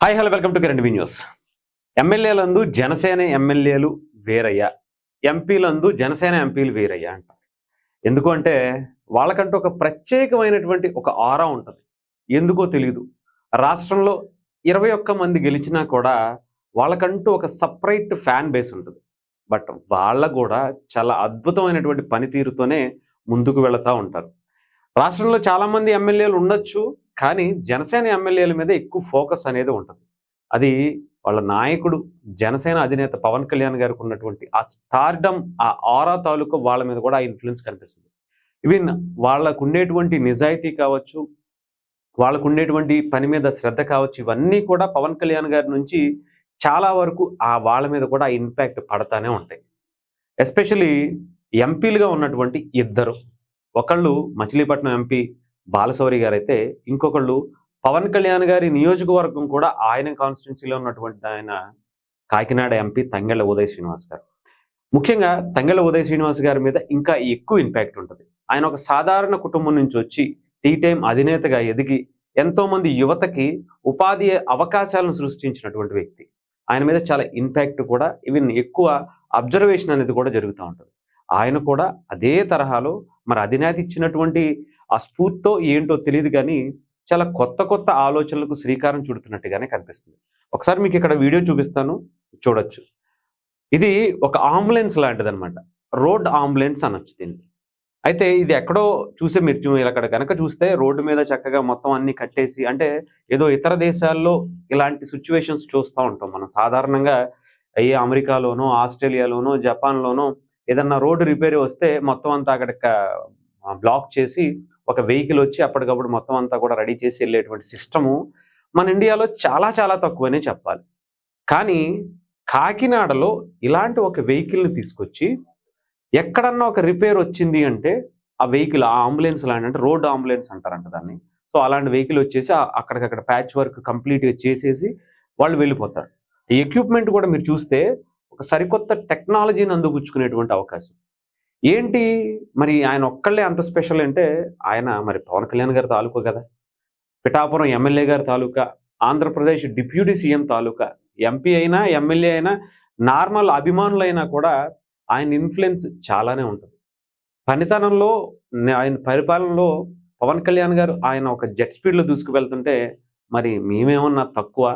Hi hello welcome to current news. ఎమ్మెల్యేలందు జనసేన ఎమ్మెల్యేలు వేరయ్యా, ఎంపీలందు జనసేన ఎంపీలు వేరయ్యా అంటారు. ఎందుకు అంటే వాళ్ళకంటూ ఒక ప్రత్యేకమైనటువంటి ఒక ఆరా ఉంటుంది. ఎందుకో తెలియదు. రాష్ట్రంలో 21 మంది గెలిచినా కూడా వాళ్ళకంటూ ఒక సపరేట్ ఫ్యాన్ బేస్ ఉంటుంది. బట్ వాళ్ళ కూడా చాలా అద్భుతమైనటువంటి పనితీరుతోనే ముందుకు వెళుతూ ఉంటారు. రాష్ట్రంలో చాలామంది ఎమ్మెల్యేలు ఉండొచ్చు, కానీ జనసేన ఎమ్మెల్యేల మీద ఎక్కువ ఫోకస్ అనేది ఉంటుంది. అది వాళ్ళ నాయకుడు జనసేన అధినేత పవన్ కళ్యాణ్ గారికి ఉన్నటువంటి ఆ స్టార్డమ్, ఆ ఆరా తాలూకా వాళ్ళ మీద కూడా ఆ ఇన్ఫ్లుయెన్స్ కనిపిస్తుంది. ఈవెన్ వాళ్ళకు ఉండేటువంటి నిజాయితీ కావచ్చు, వాళ్ళకు ఉండేటువంటి పని మీద శ్రద్ధ కావచ్చు, ఇవన్నీ కూడా పవన్ కళ్యాణ్ గారి నుంచి చాలా వరకు వాళ్ళ మీద కూడా ఆ ఇంపాక్ట్ పడతానే ఉంటాయి. ఎస్పెషలీ ఎంపీలుగా ఉన్నటువంటి ఇద్దరు, ఒకళ్ళు మచిలీపట్నం ఎంపీ బాలశౌరి గారైతే, ఇంకొకళ్ళు పవన్ కళ్యాణ్ గారి నియోజకవర్గం కూడా ఆయన కాన్స్టిట్యున్సీలో ఉన్నటువంటి ఆయన కాకినాడ ఎంపీ తంగెళ్ళ ఉదయ్ శ్రీనివాస్ గారు. ముఖ్యంగా తంగెళ్ళ ఉదయ్ శ్రీనివాస్ గారి మీద ఇంకా ఎక్కువ ఇంపాక్ట్ ఉంటుంది. ఆయన ఒక సాధారణ కుటుంబం నుంచి వచ్చి టీ టైం అధినేతగా ఎదిగి ఎంతోమంది యువతకి ఉపాధి అవకాశాలను సృష్టించినటువంటి వ్యక్తి. ఆయన మీద చాలా ఇంపాక్ట్ కూడా, ఈవెన్ ఎక్కువ అబ్జర్వేషన్ అనేది కూడా జరుగుతూ ఉంటుంది. ఆయన కూడా అదే తరహాలో మరి అధినేత ఇచ్చినటువంటి ఆ స్ఫూర్తితో ఏంటో తెలియదు, కానీ చాలా కొత్త కొత్త ఆలోచనలకు శ్రీకారం చుడుతున్నట్టుగానే కనిపిస్తుంది. ఒకసారి మీకు ఇక్కడ వీడియో చూపిస్తాను, చూడొచ్చు. ఇది ఒక అంబులెన్స్ లాంటిదన్నమాట. రోడ్ అంబులెన్స్ అనొచ్చు దీన్ని. అయితే ఇది ఎక్కడో చూసే మీరు అక్కడ కనుక చూస్తే రోడ్డు మీద చక్కగా మొత్తం అన్ని కట్టేసి, అంటే ఏదో ఇతర దేశాల్లో ఇలాంటి సిచ్యువేషన్స్ చూస్తూ ఉంటాం మనం సాధారణంగా. అమెరికాలోనో, ఆస్ట్రేలియాలోనో, జపాన్లోనో ఏదన్నా రోడ్డు రిపేర్ వస్తే మొత్తం అంతా అక్కడ బ్లాక్ చేసి ఒక వెహికల్ వచ్చి అప్పటికప్పుడు మొత్తం అంతా కూడా రెడీ చేసి వెళ్ళేటువంటి సిస్టము మన ఇండియాలో చాలా చాలా తక్కువనే చెప్పాలి. కానీ కాకినాడలో ఇలాంటి ఒక వెహికల్ని తీసుకొచ్చి ఎక్కడన్నా ఒక రిపేర్ వచ్చింది అంటే ఆ వెహికల్, ఆ అంబులెన్స్ లాంటి, అంటే రోడ్ అంబులెన్స్ అంటారంట దాన్ని. సో అలాంటి వెహికల్ వచ్చేసి అక్కడికక్కడ ప్యాచ్ వర్క్ కంప్లీట్గా చేసేసి వాళ్ళు వెళ్ళిపోతారు. ఈ ఎక్విప్మెంట్ కూడా మీరు చూస్తే ఒక సరికొత్త టెక్నాలజీని అందిపుచ్చుకునేటువంటి అవకాశం. ఏంటి మరి ఆయన ఒక్కళ్ళే అంత స్పెషల్ అంటే, ఆయన మరి పవన్ కళ్యాణ్ గారి తాలూకా కదా, పిఠాపురం ఎమ్మెల్యే గారి తాలూకా, ఆంధ్రప్రదేశ్ డిప్యూటీ సీఎం తాలూకా, ఎంపీ అయినా ఎమ్మెల్యే అయినా నార్మల్ అభిమానులైనా కూడా ఆయన ఇన్ఫ్లుయెన్స్ చాలానే ఉంటుంది. పనితనంలో, ఆయన పరిపాలనలో పవన్ కళ్యాణ్ గారు ఆయన ఒక జెట్ స్పీడ్లో దూసుకువెళ్తుంటే మరి మేమేమన్నా తక్కువ?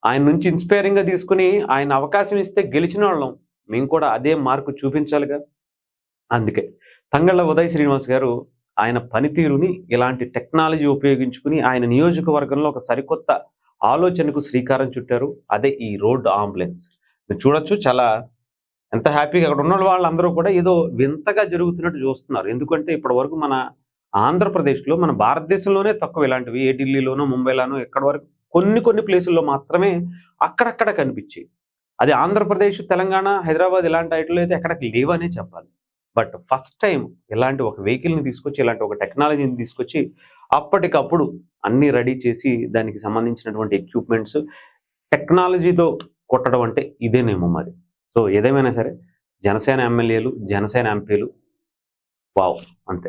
ఆయన నుంచి ఇన్స్పైరింగ్గా తీసుకుని ఆయన అవకాశం ఇస్తే గెలిచిన వాళ్ళం, మేము కూడా అదే మార్కు చూపించాలిగా. అందుకే తంగళ్ళ ఉదయ్ శ్రీనివాస్ గారు ఆయన పనితీరుని ఇలాంటి టెక్నాలజీ ఉపయోగించుకుని ఆయన నియోజకవర్గంలో ఒక సరికొత్త ఆలోచనకు శ్రీకారం చుట్టారు. అదే ఈ రోడ్ అంబులెన్స్. మీరు చూడొచ్చు, చాలా ఎంత హ్యాపీగా అక్కడ ఉన్న వాళ్ళందరూ కూడా ఏదో వింతగా జరుగుతున్నట్టు చూస్తున్నారు. ఎందుకంటే ఇప్పటి వరకు మన ఆంధ్రప్రదేశ్లో, మన భారతదేశంలోనే తక్కువ ఇలాంటివి. ఏ ఢిల్లీలోనో, ముంబైలోనో ఎక్కడి వరకు కొన్ని ప్లేసుల్లో మాత్రమే అక్కడక్కడ కనిపించాయి. అది ఆంధ్రప్రదేశ్, తెలంగాణ, హైదరాబాద్ ఇలాంటి వాటిలో అయితే ఎక్కడికి లేవనే చెప్పాలి. బట్ ఫస్ట్ టైం ఇలాంటి ఒక వెహికల్ని తీసుకొచ్చి, ఇలాంటి ఒక టెక్నాలజీని తీసుకొచ్చి అప్పటికప్పుడు అన్నీ రెడీ చేసి దానికి సంబంధించినటువంటి ఎక్విప్మెంట్స్ టెక్నాలజీతో కొట్టడం అంటే ఇదేనేమో మరి. సో ఏదేమైనా సరే జనసేన ఎమ్మెల్యేలు, జనసేన ఎంపీలు వావ్ అంతే.